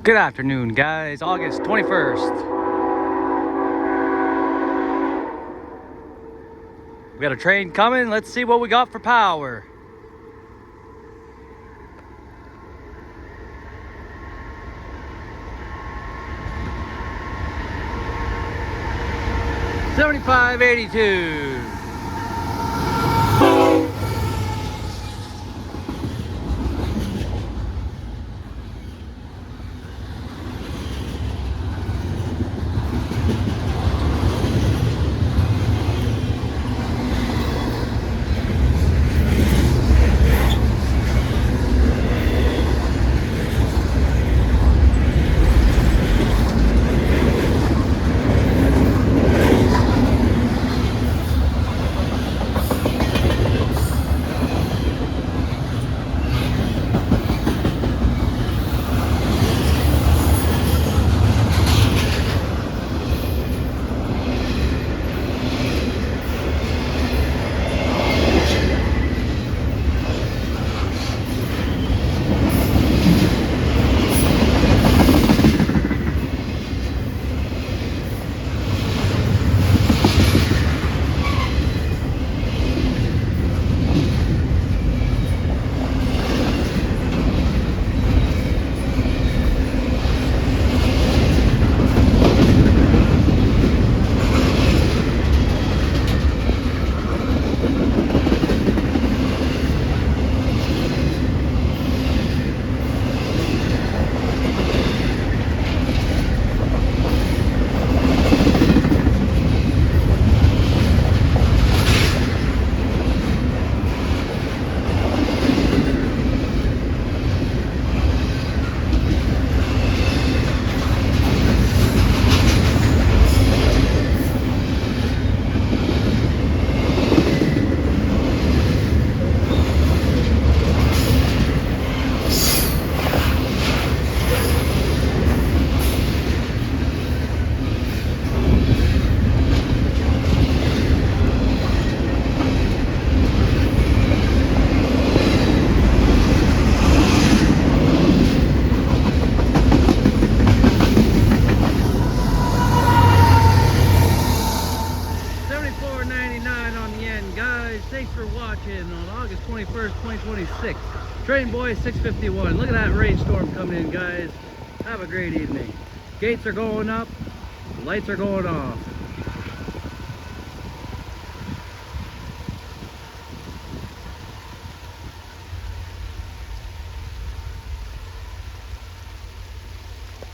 Good afternoon, guys. August 21st. We got a train coming. Let's see what we got for power. $75.82. $74.99 on the end, guys. Thanks for watching on August 21st, 2026. Train Boy 651. Look at that rainstorm coming in, guys. Have a great evening. Gates are going up, lights are going off.